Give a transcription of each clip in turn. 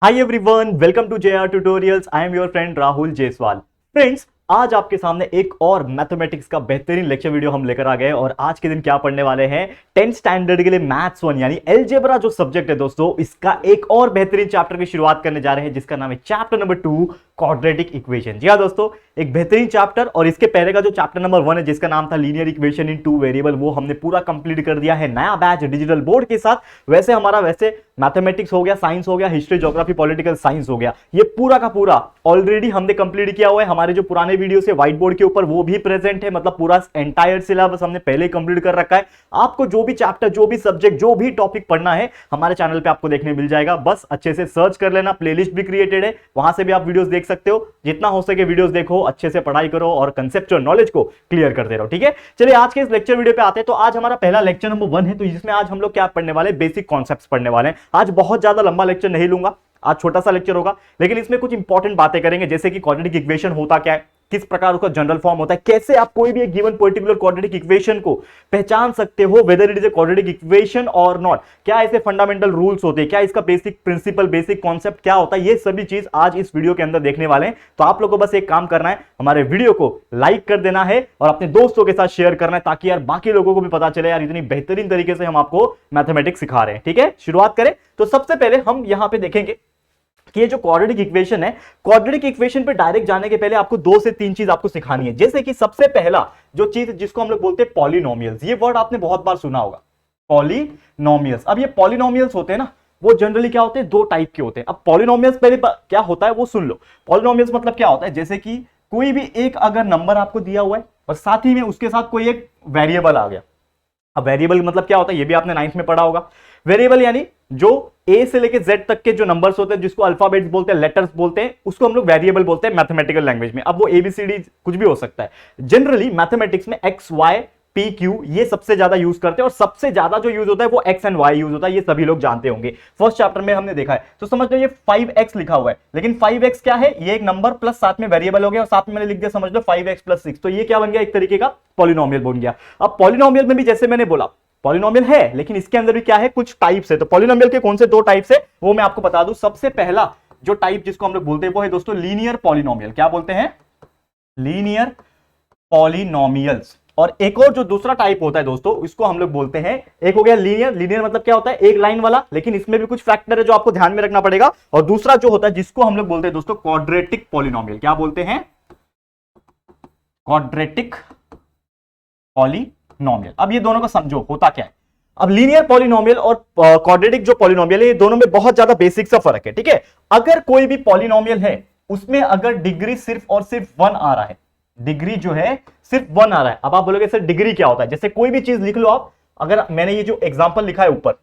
Hi everyone, welcome to JR tutorials. I am your friend Rahul Jaiswal. Friends, आज आपके सामने एक और मैथमेटिक्स का बेहतरीन लेक्चर वीडियो हम लेकर आ गए और आज के दिन क्या पढ़ने वाले हैं 10th स्टैंडर्ड के लिए मैथ्स 1 यानी अलजेब्रा जो सब्जेक्ट है दोस्तों, इसका एक और बेहतरीन चैप्टर की शुरुआत करने जा रहे हैं जिसका नाम है चैप्टर नंबर 2 क्वाड्रेटिक इक्वेशन। जी हाँ दोस्तों, एक बेहतरीन चैप्टर। और इसके पहले का जो चैप्टर नंबर 1 है जिसका नाम था linear equation in two variable, वो हमने पूरा कंप्लीट कर दिया है नया बैच डिजिटल बोर्ड के साथ। वैसे मैथमेटिक्स हो गया, साइंस हो गया, हिस्ट्री, ज्योग्राफी, पॉलिटिकल साइंस हो गया, ये पूरा का पूरा ऑलरेडी हमने कंप्लीट किया हुआ है। हमारे जो पुराने वीडियो से व्हाइट बोर्ड के ऊपर वो भी प्रेजेंट है, मतलब पूरा एंटायर सिलेबस हमने पहले ही कंप्लीट कर रखा है। आपको जो भी चैप्टर, जो भी सब्जेक्ट, जो भी टॉपिक पढ़ना है हमारे चैनल पे आपको देखने मिल जाएगा। बस अच्छे से सर्च कर लेना, प्लेलिस्ट भी क्रिएटेड है, वहां से भी आप वीडियोस देख सकते हो। जितना हो सके वीडियोस देखो, अच्छे से पढ़ाई करो और कंसेप्चुअल नॉलेज को क्लियर करते रहो। ठीक है, चलिए आज के इस लेक्चर वीडियो पे आते हैं। तो आज हमारा पहला लेक्चर नंबर 1 है, तो जिसमें आज हम लोग क्या पढ़ने वाले, बेसिक कॉन्सेप्ट्स पढ़ने वाले हैं। आज बहुत ज्यादा लंबा लेक्चर नहीं लूंगा, आज छोटा सा लेक्चर होगा, लेकिन इसमें कुछ इंपॉर्टेंट बातें करेंगे, जैसे कि क्वाड्रेटिक इक्वेशन होता क्या है, किस प्रकार उसका जनरल फॉर्म होता है, कैसे आप कोई भी एक गिवन पर्टिकुलर क्वाड्रेटिक इक्वेशन को पहचान सकते हो, weather it is a quadratic equation और नॉट, क्या ऐसे फंडामेंटल रूल्स होते हैं, क्या इसका बेसिक प्रिंसिपल, बेसिक कॉन्सेप्ट क्या होता है, ये सभी चीज आज इस वीडियो के अंदर देखने वाले हैं। तो आप लोगों को बस एक काम करना है, हमारे वीडियो को लाइक कर देना है और अपने दोस्तों के साथ शेयर करना है, ताकि यार बाकी लोगों को भी पता चले यार इतनी बेहतरीन तरीके से हम आपको मैथमेटिक्स सिखा रहे हैं। ठीक है, शुरुआत करें। तो सबसे पहले हम यहां पे देखेंगे कि ये जो क्वाड्रेटिक इक्वेशन है, क्वाड्रेटिक इक्वेशन पे डायरेक्ट जाने के पहले आपको 2 से 3 चीज आपको सिखानी है। जैसे कि सबसे पहला जो चीज जिसको हम लोग बोलते हैं पॉलिनोमियल्स, ये वर्ड आपने बहुत बार सुना होगा, पॉलिनोमियल्स। अब ये पॉलिनोमियल्स होते हैं ना, वो जनरली क्या होते हैं, 2 टाइप के होते हैं। अब पॉलिनोमियल्स पहले क्या होता है वो सुन लो। पॉलिनोमियल्स मतलब क्या होता है, जैसे कि कोई भी एक अगर नंबर आपको दिया हुआ है और साथ ही में उसके साथ कोई एक वेरिएबल आ गया। अब वेरिएबल मतलब क्या होता है, ये भी आपने 9th में पढ़ा होगा। वेरिएबल यानी जो ए से लेके जेड तक के जो नंबर्स होते हैं, जिसको अल्फाबेट्स बोलते हैं, लेटर्स बोलते हैं, उसको हम लोग वेरिएबल बोलते हैं मैथमेटिकल लैंग्वेज में। अब वो एबीसीडी कुछ भी हो सकता है। जनरली मैथमेटिक्स में एक्स, वाई, पी, क्यू ये सबसे ज्यादा यूज करते हैं और सबसे ज्यादा जो यूज होता है वो एक्स एंड वाई यूज होता है, ये सभी लोग जानते होंगे, फर्स्ट चैप्टर में हमने देखा है। तो समझ लो ये 5x लिखा हुआ है, लेकिन 5x क्या है, ये एक नंबर प्लस साथ में वेरिएबल हो गया और साथ में मैंने लिख दिया, समझ लो 5x + 6। तो ये क्या बन गया, एक तरीके का पॉलिनोमियल बन गया। अब पॉलिनोमियल में भी जैसे मैंने बोला पॉलिनोमियल है, लेकिन इसके अंदर भी क्या है, कुछ टाइप्स है। तो पॉलिनोमियल के कौन से 2 टाइप्स है वो मैं आपको बता दूं। सबसे पहला जो टाइप जिसको हम लोग बोलते हैं वो है दोस्तों लीनियर पॉलिनोमियल। क्या बोलते हैं, लीनियर पॉलिनोमियल्स। और एक और जो दूसरा टाइप होता है दोस्तों, इसको हम लोग बोलते हैं, एक हो गया लीनियर। लीनियर मतलब क्या होता है, एक लाइन वाला, लेकिन इसमें भी कुछ फैक्टर है जो आपको ध्यान में रखना पड़ेगा। और दूसरा जो होता है जिसको हम लोग बोलते हैं दोस्तों क्वाड्रेटिक पॉलिनोमियल। क्या बोलते हैं, क्वाड्रेटिक पॉलिनोमियल। अब ये दोनों को समझो होता क्या है। अब लीनियर पॉलिनोमियल और क्वाड्रेटिक जो पॉलिनोमियल है, ये दोनों में बहुत ज्यादा बेसिक सा फर्क है। ठीक है, अगर कोई भी पॉलिनोमियल है उसमें अगर डिग्री सिर्फ और सिर्फ 1 आ रहा है, डिग्री जो है सिर्फ 1 आ रहा है। अब आप बोलोगे सर डिग्री क्या होता है, जैसे कोई भी चीज लिख लो आप। अगर मैंने ये जो एग्जांपल लिखा है ऊपर,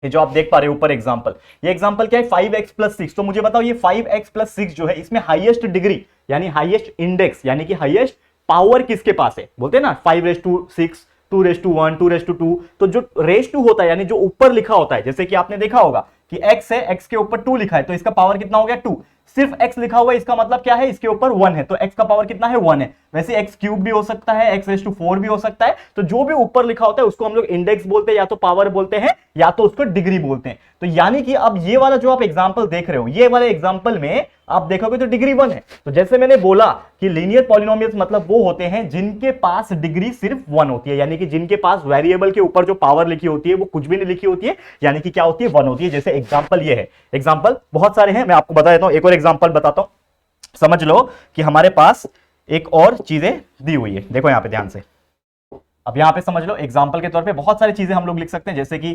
ये जो आप देख पा रहे हो ऊपर एग्जांपल, ये एग्जांपल क्या है, 5x + 6। तो मुझे बताओ ये 5x + 6 जो है, इसमें हाईएस्ट डिग्री यानी हाईएस्ट इंडेक्स यानी कि हाईएस्ट पावर किसके पास है, बोलते हैं ना 5⁻6, 2⁻1, 2⁻2। तो जो रेज़ टू होता है यानी जो ऊपर लिखा होता है, जैसे कि आपने देखा होगा कि x है, x के ऊपर 2 लिखा है, तो इसका पावर कितना हो गया 2। सिर्फ x लिखा हुआ है, इसका मतलब क्या है, इसके ऊपर 1 है, तो x का पावर कितना है, 1 है। वैसे x³ भी हो सकता है, x⁻4 भी हो सकता है। तो जो भी ऊपर लिखा होता है उसको हम लोग इंडेक्स बोलते हैं, या तो पावर बोलते हैं, या तो उसको डिग्री बोलते हैं। तो यानी कि अब ये वाला जो आप एग्जांपल देख रहे हो, ये वाले एग्जांपल में आप देखोगे तो डिग्री 1 है। तो जैसे मैंने बोला कि लीनियर पॉलिनोमियल्स मतलब वो होते हैं जिनके पास डिग्री सिर्फ 1 होती है, यानी कि जिनके पास वेरिएबल के ऊपर जो पावर लिखी होती है वो कुछ भी नहीं लिखी होती है, यानी कि क्या होती है, 1 होती है। जैसे एग्जांपल ये है, एग्जांपल बहुत सारे हैं, मैं आपको बता देता हूं, एक और एग्जांपल बताता हूं। समझ लो कि हमारे पास एक और चीजें दी हुई है, देखो यहां पे ध्यान से। अब यहां पे समझ लो एग्जांपल के तौर पे बहुत सारी चीजें हम लोग लिख सकते हैं, जैसे कि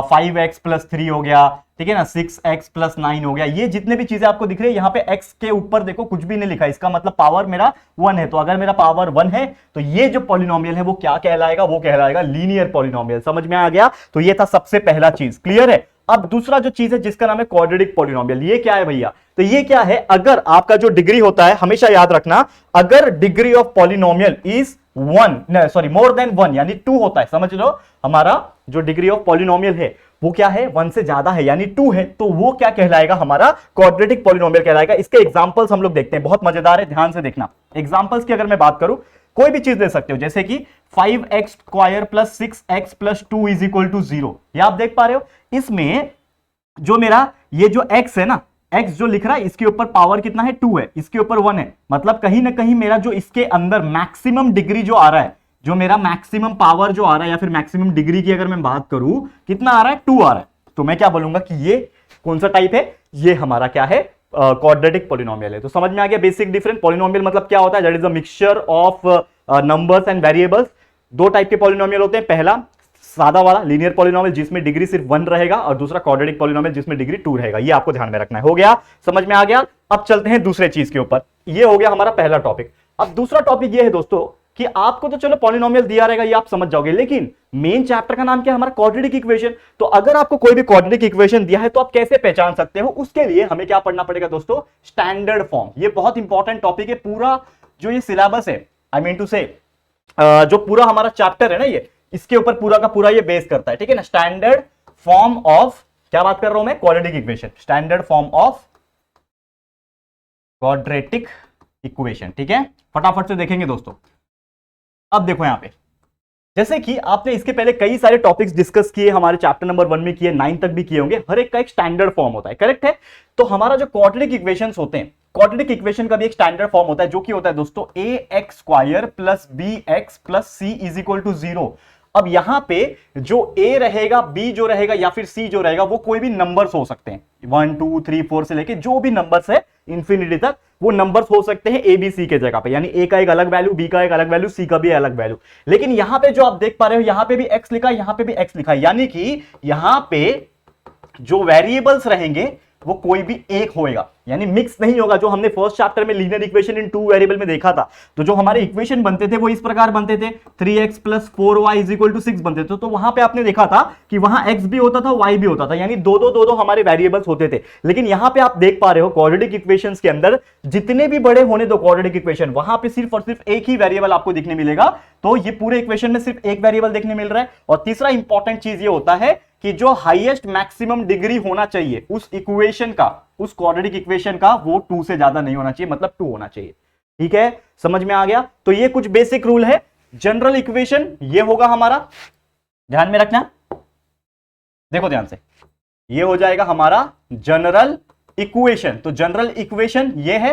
5x + 3 हो गया, ठीक है ना, 6x + 9 हो गया। ये जितने भी चीजें आपको दिख रही है, यहाँ पे x के ऊपर देखो कुछ भी नहीं लिखा, इसका मतलब पावर मेरा 1 है। तो अगर मेरा पावर 1 है तो ये जो पॉलिनोमियल है वो क्या कहलाएगा, वो कहलाएगा लीनियर पॉलिनोमियल। समझ में आ गया। तो ये था सबसे पहला चीज, क्लियर है। अब दूसरा जो चीज है जिसका नाम है क्वाड्रेटिक पॉलिनोमियल, ये क्या है भैया, तो ये क्या है, अगर आपका जो डिग्री होता है, हमेशा याद रखना, अगर degree of polynomial is 1 more than 1 यानी 2 होता है, समझ लो हमारा जो डिग्री ऑफ पॉलिनोमियल है वो क्या है, 1 से ज्यादा है यानी 2 है, तो वो क्या कहलाएगा, हमारा क्वाड्रेटिक पॉलिनोमियल कहलाएगा। इसके एग्जांपल्स हम लोग देखते हैं, बहुत मजेदार है, ध्यान से देखना। एग्जांपल्स की अगर मैं बात करूं, कोई भी चीज ले सकते हो, जैसे कि 5x² + 6x + 2 = 0। ये आप देख पा रहे हो, इसमें जो मेरा ये जो x है ना, x जो लिख रहा है इसके ऊपर पावर कितना है 2 है, इसके ऊपर 1 है, मतलब कहीं ना कहीं मेरा जो इसके अंदर मैक्सिमम डिग्री जो आ रहा है, जो मेरा मैक्सिमम पावर जो आ रहा है या फिर मैक्सिमम डिग्री की अगर मैं बात करूं कितना आ रहा है 2 आ रहा है, तो मैं क्या बोलूंगा कि ये कौन सा टाइप है, ये हमारा क्या है क्वाड्रेटिक पॉलिनोमियल है। तो समझ में आ गया बेसिक डिफरेंस। पॉलिनोमियल मतलब क्या होता है, that is a mixture of numbers and variables. दो टाइप के पॉलिनोमियल होते हैं, पहला सादा वाला लीनियर पॉलिनोमियल जिसमें डिग्री सिर्फ 1 रहेगा, और दूसरा क्वाड्रेटिक पॉलिनोमियल जिसमें डिग्री 2 रहेगा। ये आपको ध्यान में रखना है। हो गया, समझ में आ गया। अब चलते हैं दूसरे चीज के ऊपर। ये हो गया हमारा पहला टॉपिक। अब दूसरा टॉपिक ये है दोस्तों कि आपको तो चलो पॉलिनोमियल दिया रहेगा, ये आप समझ जाओगे, लेकिन मेन चैप्टर का नाम क्या है हमारा, क्वाड्रेटिक इक्वेशन। तो अगर आपको कोई भी क्वाड्रेटिक इक्वेशन दिया है तो आप कैसे पहचान सकते हो, उसके लिए हमें क्या पढ़ना पड़ेगा दोस्तों, स्टैंडर्ड फॉर्म। ये बहुत इंपॉर्टेंट टॉपिक है। पूरा जो ये सिलेबस है, आई मीन टू से जो पूरा हमारा चैप्टर है ना, ये इसके ऊपर पूरा का पूरा ये बेस करता है, ठीक है ना। स्टैंडर्ड फॉर्म ऑफ, क्या बात कर रहा हूं मैं, quadratic equation, standard form of quadratic equation, ठीक है। फटाफट से देखेंगे दोस्तों। अब देखो यहां पे, जैसे कि आपने इसके पहले कई सारे टॉपिक्स डिस्कस किए, हमारे चैप्टर नंबर 1 में किए, 9 तक भी किए होंगे। हर एक का एक स्टैंडर्ड फॉर्म होता है, करेक्ट है। तो हमारा जो क्वाड्रेटिक इक्वेशंस होते हैं, क्वाड्रेटिक इक्वेशन का भी एक स्टैंडर्ड फॉर्म होता है, जो कि होता है दोस्तों ax² plus bx plus c is equal to 0। अब यहां पे जो a रहेगा, b जो रहेगा या फिर c जो रहेगा, वो कोई भी नंबर्स हो सकते हैं, 1 2 3 4 से लेके जो भी नंबर्स है इंफिनिटी तक, वो नंबर्स हो सकते हैं a b c के जगह पे, यानी a का एक अलग वैल्यू, b का एक अलग वैल्यू, c का भी अलग वैल्यू। लेकिन यहां पे जो आप देख पा रहे हो, यहां पे भी x लिखा है, यहां पे भी x लिखा है, यानी कि यहां पे जो वेरिएबल्स रहेंगे वो कोई भी एक होएगा, यानी मिक्स नहीं होगा। जो हमने फर्स्ट चैप्टर में लीनियर इक्वेशन इन 2 वेरिएबल में देखा था, तो जो हमारे इक्वेशन बनते थे वो इस प्रकार बनते थे, 3x plus 4y is equal to 6 बनते थे। तो वहां पे आपने देखा था कि वहां x भी होता था, y भी होता था, यानी दो हमारे वेरिएबल्स होते थे। लेकिन यहां पे आप देख पा रहे हो क्वाड्रेटिक इक्वेशंस के अंदर जितने भी बड़े होने दो क्वाड्रेटिक इक्वेशन, वहां पे सिर्फ और सिर्फ एक ही वेरिएबल आपको दिखने मिलेगा। तो ये पूरे इक्वेशन में सिर्फ एक वेरिएबल देखने मिल रहा है। और तीसरा इंपॉर्टेंट चीज ये होता है कि जो हाईएस्ट मैक्सिमम डिग्री होना चाहिए उस इक्वेशन का, उस क्वाड्रेटिक इक्वेशन का, वो 2 से ज्यादा नहीं होना चाहिए, मतलब 2 होना चाहिए, ठीक है। समझ में आ गया। तो ये कुछ बेसिक रूल है। जनरल इक्वेशन ये होगा हमारा, ध्यान में रखना, देखो ध्यान से, ये हो जाएगा हमारा जनरल इक्वेशन। तो जनरल इक्वेशन ये है।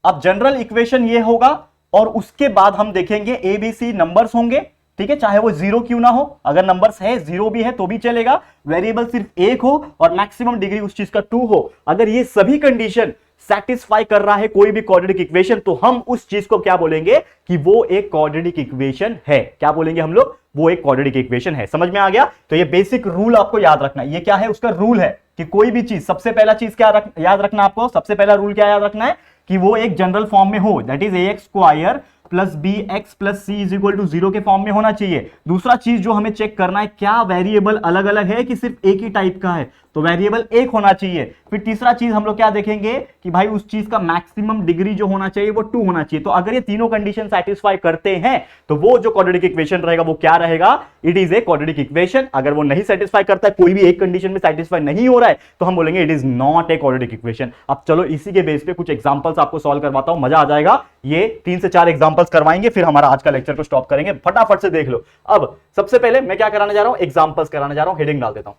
अब जनरल इक्वेशन ये होगा, और उसके बाद हम देखेंगे ABC नंबर्स होंगे, ठीक है, चाहे वो 0 क्यों ना हो। अगर नंबर्स है 0 भी है तो भी चलेगा, वेरिएबल सिर्फ एक हो और मैक्सिमम डिग्री उस चीज का 2 हो। अगर ये सभी कंडीशन सेटिस्फाई कर रहा है कोई भी क्वाड्रेटिक इक्वेशन, तो हम उस चीज को क्या बोलेंगे कि वो एक क्वाड्रेटिक इक्वेशन है। क्या बोलेंगे हम लोग, वो एक क्वाड्रेटिक इक्वेशन है। समझ में आ गया। तो ये बेसिक रूल आपको याद रखना है। ये क्या है, उसका रूल है कि कोई भी चीज, सबसे पहला चीज क्या याद रखना आपको, सबसे पहला रूल क्या याद रखना है कि वो एक जनरल फॉर्म में हो, that is ax² plus bx plus c is equal to 0 के फॉर्म में होना चाहिए। दूसरा चीज जो हमें चेक करना है, क्या वेरिएबल अलग अलग है कि सिर्फ एक ही टाइप का है, तो वेरिएबल एक होना चाहिए। फिर तीसरा चीज हम लोग क्या देखेंगे कि भाई उस चीज का मैक्सिमम डिग्री जो होना चाहिए वो 2 होना चाहिए। तो अगर ये तीनों कंडीशन सेटिस्फाई करते हैं तो वो जो क्वाड्रेटिक इक्वेशन रहेगा वो क्या रहेगा, it is a quadratic equation. अगर वो नहीं सेटिस्फाई करता है, कोई भी एक कंडीशन में सेटिस्फाई नहीं हो रहा है, तो हम बोलेंगे it is not a quadratic equation. अब चलो इसी के बेस पे कुछ एग्जांपल्स आपको सॉल्व करवाता हूं, मजा आ जाएगा। ये 3 से 4 एग्जांपल्स करवाएंगे, फिर हमारा आज का लेक्चर को स्टॉप करेंगे। फटाफट से देख लो। अब सबसे पहले मैं क्या कराने जा रहा हूं, एग्जांपल्स कराने जा रहा हूं। हेडिंग डाल देता हूं।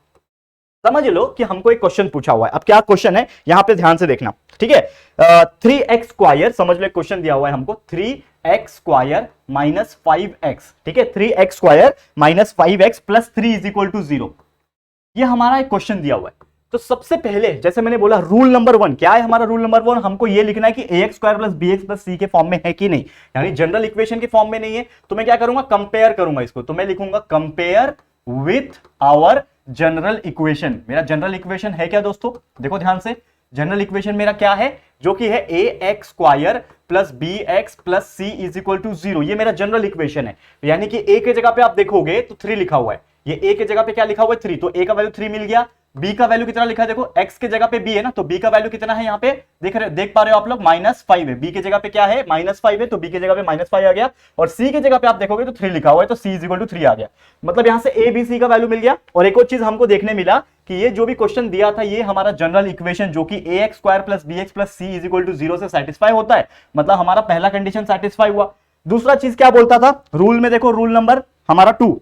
समझ लो कि हमको एक क्वेश्चन पूछा हुआ है। अब क्या क्वेश्चन है, यहां पे ध्यान से देखना, ठीक है। 3x², समझ लो क्वेश्चन दिया हुआ है हमको, 3x² माइनस 5x, ठीक है, 3x² minus 5x plus 3 is equal to 0। ये हमारा एक क्वेश्चन दिया हुआ है। तो सबसे पहले, जैसे मैंने बोला, रूल नंबर 1 क्या है हमारा, रूल नंबर 1 हमको ये लिखना है कि ax² plus bx plus c के फॉर्म में है कि नहीं, यानी जनरल इक्वेशन के फॉर्म में नहीं है। तो मैं क्या करूंगा, कंपेयर करूंगा इसको। तो मैं लिखूंगा compare with our general equation. मेरा जनरल इक्वेशन है क्या दोस्तों, देखो ध्यान से, जनरल इक्वेशन मेरा क्या है, जो कि है ax² plus bx plus c is equal to 0। ये मेरा जनरल इक्वेशन है। यानी कि a के जगह पे आप देखोगे तो 3 लिखा हुआ है, ये a के जगह पे क्या लिखा हुआ है, 3। तो a का वैल्यू 3 मिल गया। b का वैल्यू कितना लिखा है, देखो x के जगह पे b है ना, तो b का वैल्यू कितना है, यहाँ पे देख पा रहे हो आप लोग, -5 है। b के जगह पे क्या है, -5 है, तो b के जगह पे -5 आ गया। और c की जगह पे आप देखोगे तो 3 लिखा हुआ है, तो c इज इक्वल टू 3 आ गया। मतलब यहां से a b c का वैल्यू मिल गया। और एक और चीज हमको देखने मिला कि ये जो भी क्वेश्चन दिया था, ये हमारा जनरल इक्वेशन जो कि ax² plus bx plus c is equal to 0 से सेटिस्फाई होता है, मतलब हमारा पहला कंडीशन सेटिस्फाई हुआ। दूसरा चीज क्या बोलता था रूल में, देखो रूल नंबर हमारा 2,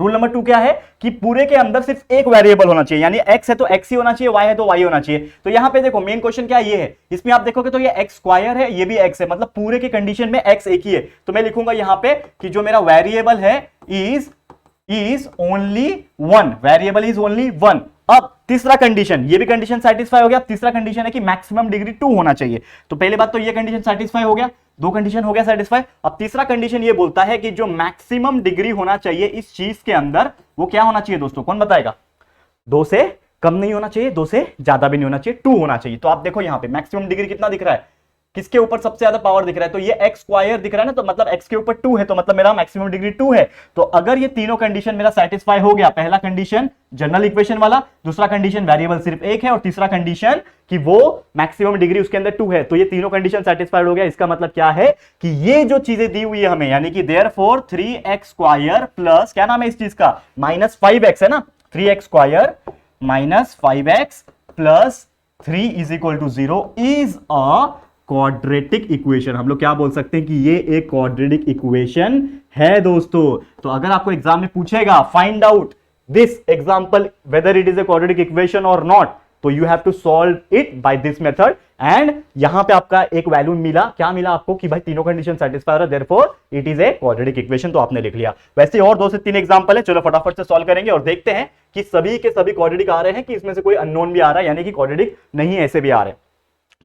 रूल नंबर 2 क्या है कि पूरे के अंदर सिर्फ एक वेरिएबल होना चाहिए, यानी x है तो x ही होना चाहिए, y है तो y होना चाहिए। तो यहां पे देखो मेन क्वेश्चन क्या ये है, इसमें आप देखोगे तो ये x स्क्वायर है, ये भी x है, मतलब पूरे के कंडीशन में x एक ही है। तो मैं लिखूंगा यहां पे कि जो मेरा वेरिएबल है is only one, variable is only one. अब तीसरा कंडीशन, ये भी कंडीशन सेटिस्फाई हो गया। तीसरा कंडीशन है कि मैक्सिमम डिग्री 2 होना चाहिए। तो पहले बात तो ये कंडीशन सेटिस्फाई हो गया, दो कंडीशन हो गया सेटिस्फाई। अब तीसरा कंडीशन ये बोलता है कि जो मैक्सिमम डिग्री होना चाहिए इस चीज के अंदर वो क्या होना चाहिए दोस्तों, कौन बताएगा? 2 से कम नहीं होना चाहिए, 2 से ज्यादा भी नहीं होना चाहिए, 2 होना चाहिए। तो आप देखो यहां पे मैक्सिमम डिग्री कितना दिख रहा है, किसके ऊपर सबसे ज्यादा पावर दिख रहा है, तो ये एक्स स्क्वायर दिख रहा है ना, तो मतलब एक्स के ऊपर 2 है, तो मतलब मेरा मैक्सिमम डिग्री 2 है। तो अगर ये तीनों कंडीशन मेरा सेटिस्फाई हो गया, पहला कंडीशन जनरल इक्वेशन वाला, दूसरा कंडीशन वेरिएबल सिर्फ एक है, और तीसरा कंडीशन कि वो मैक्सिमम डिग्री उसके अंदर 2 है, तो ये तीनों कंडीशन सेटिस्फाइड हो गया। इसका मतलब क्या है कि ये जो चीजें दी हुई है हमें, यानी कि देयरफॉर 3x स्क्वायर प्लस क्या नाम है इस चीज का, माइनस 5x है ना, 3x square minus 5x plus 3 is equal to 0 is a quadratic equation. हम लोग क्या बोल सकते हैं कि ये एक क्वाड्रेटिक इक्वेशन है दोस्तों। तो अगर आपको एग्जाम में पूछेगा find out this example whether it is a quadratic equation और नॉट, तो you have to solve it by this method. And यहां पे आपका एक वैल्यू मिला, क्या मिला आपको कि भाई तीनों कंडीशन सेटिस्फाई हो रहा है, therefore it is a quadratic equation. तो आपने लिख लिया। वैसे और 2 से 3 एग्जांपल है, चलो फटाफट से सॉल्व करेंगे और देखते हैं कि सभी के सभी क्वाड्रेटिक आ रहे हैं कि इसमें से कोई अननोन भी आ रहा है, यानी कि क्वाड्रेटिक नहीं है ऐसे भी आ रहे हैं।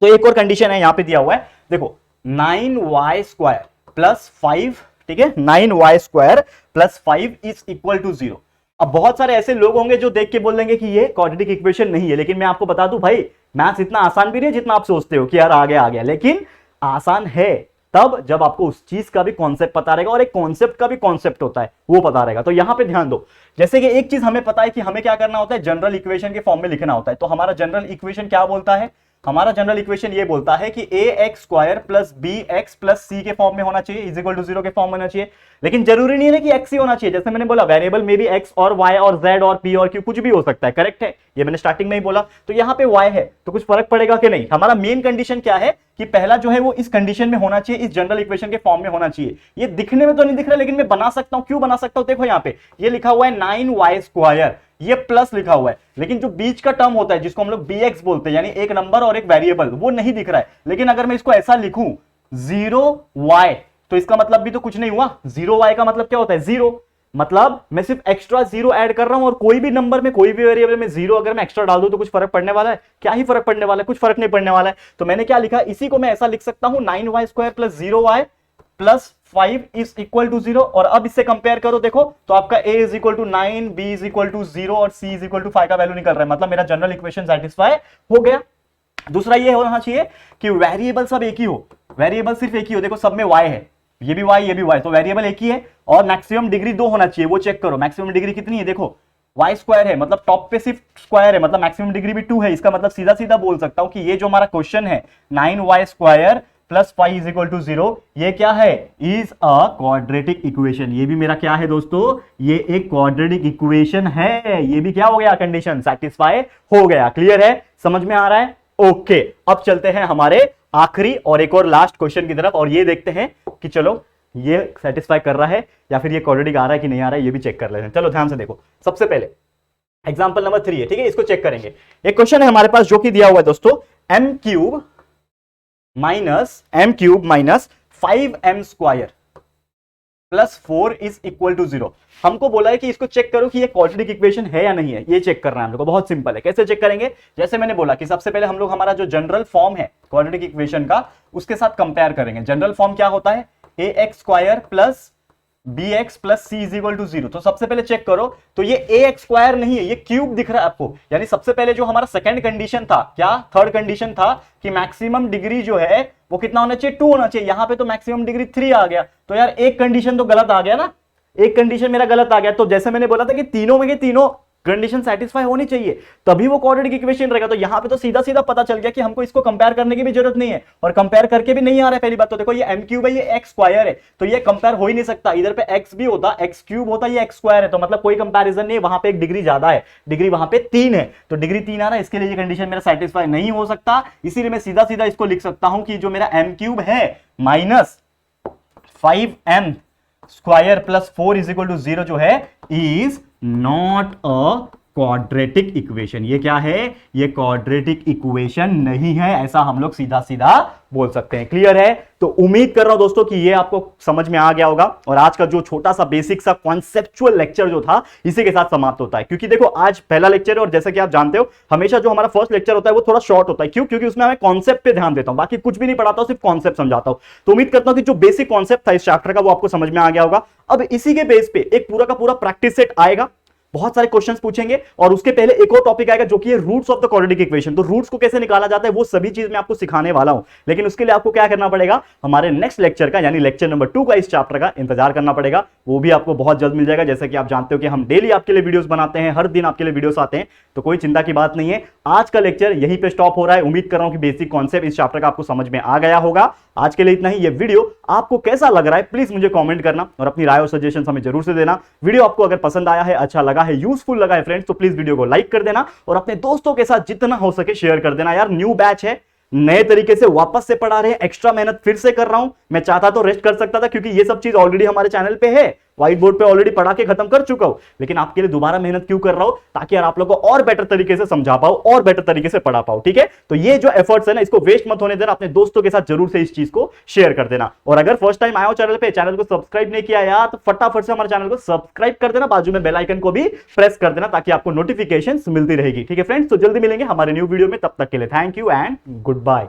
तो एक और कंडीशन है यहां पे दिया हुआ है, देखो 9y स्क्वायर प्लस 5, ठीक है, 9y square plus 5 is equal to 0। अब बहुत सारे ऐसे लोग होंगे जो देख के बोल देंगे कि ये क्वाड्रेटिक इक्वेशन नहीं है, लेकिन मैं आपको बता दूं भाई मैथ्स इतना आसान भी नहीं है जितना आप सोचते हो कि यार आ गया, लेकिन आसान है तब जब आपको उस चीज का भी कॉन्सेप्ट पता रहेगा, और एक कॉन्सेप्ट का भी कॉन्सेप्ट होता है वो पता रहेगा। तो यहां पे ध्यान दो, जैसे कि एक चीज हमें पता है कि हमें क्या करना होता है, जनरल इक्वेशन के फॉर्म में लिखना होता है। तो हमारा जनरल इक्वेशन क्या बोलता है, हमारा जनरल इक्वेशन ये बोलता है कि ax square plus bx plus c के फॉर्म में होना चाहिए, इज इक्वल टू 0 के फॉर्म में होना चाहिए। लेकिन जरूरी नहीं है कि x ही होना चाहिए, जैसे मैंने बोला वेरिएबल में भी x और y और z और p और q कुछ भी हो सकता है, करेक्ट है, ये मैंने स्टार्टिंग में ही बोला। तो यहां पे y है तो कुछ फर्क पड़ेगा कि नहीं। हमारा मेन कंडीशन क्या है कि पहला जो है वो इस कंडीशन में होना चाहिए, इस जनरल इक्वेशन के फॉर्म में होना चाहिए। ये दिखने में तो नहीं दिख रहा, लेकिन मैं बना सकता हूं। क्यों बना सकता हूं, देखो यहां पे ये लिखा हुआ है 9y स्क्वायर, ये प्लस लिखा हुआ है, लेकिन जो बीच का टर्म होता है जिसको हम लोग bx बोलते हैं, यानी एक नंबर और एक वेरिएबल, वो नहीं दिख रहा है। लेकिन अगर मैं इसको ऐसा लिखूं 0y, तो इसका मतलब भी तो कुछ नहीं हुआ। 0y का मतलब क्या होता है, 0, मतलब मैं सिर्फ एक्स्ट्रा 0 ऐड कर रहा हूं, और कोई भी नंबर में कोई भी वेरिएबल में 0 अगर मैं एक्स्ट्रा डाल दूं तो कुछ फर्क पड़ने वाला है, क्या ही फर्क पड़ने वाला है, कुछ फर्क नहीं पड़ने वाला है। तो मैंने क्या लिखा, इसी को मैं ऐसा लिख सकता हूं 9y square plus 0y plus 5 is equal to 0। और अब इससे कंपेयर करो, देखो तो आपका a is equal to 9, b is equal to 0 और c इज इक्वल टू 5 का वैल्यू निकल रहा है, मतलब मेरा जनरल इक्वेशन सेटिस्फाई हो गया। दूसरा ये होना चाहिए कि वेरिएबल सब एक ही हो, वेरिएबल सिर्फ एक ही हो, देखो सब में y है, ये भी y ये भी y, तो वेरिएबल एक ही है। और मैक्सिमम डिग्री 2 होना चाहिए, वो चेक करो मैक्सिमम डिग्री कितनी है, देखो y स्क्वायर है, मतलब टॉप पे सिर्फ स्क्वायर है, मतलब मैक्सिमम डिग्री भी 2 है। इसका मतलब सीधा सीधा बोल सकता हूं कि ये जो हमारा क्वेश्चन है 9y square plus 5 is equal to 0, ये क्या है, इज अ क्वाड्रेटिक इक्वेशन। ये भी मेरा क्या है दोस्तों, ये एक क्वाड्रेटिक इक्वेशन है। ये भी क्या हो गया, कंडीशन सेटिस्फाई हो गया। क्लियर है, समझ में आ रहा है, ओके। अब चलते हैं हमारे आखिरी और एक और लास्ट क्वेश्चन की तरफ, और ये देखते हैं कि चलो ये सेटिस्फाई कर रहा है या फिर ये क्वाड्रेटिक आ रहा है कि नहीं आ रहा है, ये भी चेक कर लेते हैं। चलो ध्यान से देखो, सबसे पहले एग्जांपल नंबर 3 है, ठीक है, इसको चेक करेंगे। एक क्वेश्चन है हमारे पास जो कि दिया हुआ है दोस्तों, m cube minus 5m square plus 4 is equal to 0। हमको बोला है कि इसको चेक करो कि ये क्वाड्रेटिक इक्वेशन है या नहीं है, ये चेक करना है हम लोग को। बहुत सिंपल है, कैसे चेक करेंगे, जैसे मैंने बोला कि सबसे पहले हम लोग हमारा जो जनरल फॉर्म है क्वाड्रेटिक इक्वेशन का उसके साथ कंपेयर करेंगे। जनरल फॉर्म क्या होता है, ax square plus bx plus c is equal to 0। तो सबसे पहले चेक करो, तो ये ax स्क्वायर नहीं है, ये क्यूब दिख रहा है आपको। यानी सबसे पहले जो हमारा सेकंड कंडीशन था, क्या थर्ड कंडीशन था कि मैक्सिमम डिग्री जो है वो कितना होना चाहिए, 2 होना चाहिए। यहां पे तो मैक्सिमम डिग्री 3 आ गया, तो यार एक कंडीशन तो गलत आ गया ना, एक कंडीशन मेरा गलत आ गया। तो जैसे मैंने बोला था कि तीनों में के तीनों कंडीशन सेटिस्फाई होनी चाहिए तभी वो क्वाड्रेटिक इक्वेशन रहेगा। तो यहां पे तो सीधा सीधा पता चल गया कि हमको इसको कंपेयर करने की भी जरूरत नहीं है, और कंपेयर करके भी नहीं आ रहा है। पहली बात तो देखो ये m क्यूब है, ये x स्क्वायर है, तो ये कंपेयर हो ही नहीं सकता। इधर पे x भी होता, x क्यूब होता, ये x स्क्वायर है, तो मतलब कोई कंपैरिजन नहीं है। वहां पे एक डिग्री ज्यादा है, डिग्री वहां पे 3 है, तो डिग्री 3 आ रहा है, इसके लिए ये कंडीशन मेरा सेटिस्फाई नहीं हो सकता। इसीलिए मैं सीधा सीधा इसको लिख सकता हूं कि जो मेरा m क्यूब है minus 5m square plus 4 is equal to 0 जो है is not a quadratic equation. ये क्या है? ये क्वाड्रेटिक इक्वेशन नहीं है, ऐसा हम लोग सीधा सीधा बोल सकते हैं। क्लियर है? तो उम्मीद कर रहा हूं दोस्तों कि ये आपको समझ में आ गया होगा और आज का जो छोटा सा बेसिक सा कॉन्सेप्चुअल लेक्चर जो था इसी के साथ समाप्त होता है। क्योंकि देखो आज पहला लेक्चर है और जैसा कि आप जानते हो हमेशा जो हमारा फर्स्ट लेक्चर होता है वो थोड़ा शॉर्ट होता है। क्यों? क्योंकि उसमें मैं कॉन्सेप्ट पे ध्यान देता हूं, बाकी कुछ भी नहीं पढ़ाता हूं, सिर्फ कॉन्सेप्ट समझाता हूं। तो उम्मीद करता हूं कि जो बेसिक कॉन्सेप्ट था इस चैप्टर का वो आपको समझ में आ गया होगा। अब इसी के बेस पे एक पूरा का पूरा प्रैक्टिस सेट आएगा, बहुत सारे क्वेश्चंस पूछेंगे और उसके पहले एक और टॉपिक आएगा जो कि है roots of the quadratic equation. तो रूट्स को कैसे निकाला जाता है वो सभी चीज मैं आपको सिखाने वाला हूं, लेकिन उसके लिए आपको क्या करना पड़ेगा? हमारे नेक्स्ट लेक्चर का यानी लेक्चर नंबर 2 का इस चैप्टर का इंतजार करना पड़ेगा। वो भी आपको बहुत जल्द मिल जाएगा। जैसा कि आप जानते हो कि हम डेली आपके लिए वीडियोस बनाते हैं, हर दिन आपके लिए वीडियोस आते हैं, तो कोई चिंता की बात नहीं है। आज का लेक्चर यहीं पे स्टॉप हो रहा है। उम्मीद कर रहा हूं कि बेसिक कॉन्सेप्ट इस चैप्टर का आपको समझ में आ गया होगा। आज के लिए इतना ही। ये वीडियो आपको कैसा लग रहा है प्लीज मुझे कमेंट करना और अपनी राय और सजेशन हमें जरूर से देना। वीडियो आपको अगर पसंद आया है, अच्छा लगा है, यूजफुल लगा है फ्रेंड्स, तो प्लीज वीडियो को लाइक कर देना और अपने दोस्तों के साथ जितना हो सके शेयर कर देना। यार न्यू बैच है, नए तरीके से वापस से पढ़ा रहे हैं, एक्स्ट्रा मेहनत फिर से कर रहा हूं। मैं चाहता तो रेस्ट कर सकता था क्योंकि ये सब चीज ऑलरेडी हमारे चैनल पे है, व्हाइट बोर्ड पे ऑलरेडी पढ़ा के खत्म कर चुका हूं, लेकिन आपके लिए दोबारा मेहनत क्यों कर रहा हूं? ताकि यार आप लोगों को और बेटर तरीके से समझा पाओ और बेटर तरीके से पढ़ा पाओ। ठीक है? तो ये जो एफर्ट्स है ना, इसको वेस्ट मत होने देना, अपने दोस्तों के साथ जरूर से इस चीज को शेयर कर देना। और अगर फर्स्ट टाइम आए हो चैनल पे, चैनल को सब्सक्राइब नहीं किया यार, तो फटाफट से हमारे चैनल को सब्सक्राइब कर देना, बाजू में बेल आइकन को भी प्रेस कर देना ताकि आपको नोटिफिकेशन मिलती रहेगी। ठीक है फ्रेंड्स? तो जल्दी मिलेंगे हमारे न्यू वीडियो में, तब तक के लिए thank you and good bye.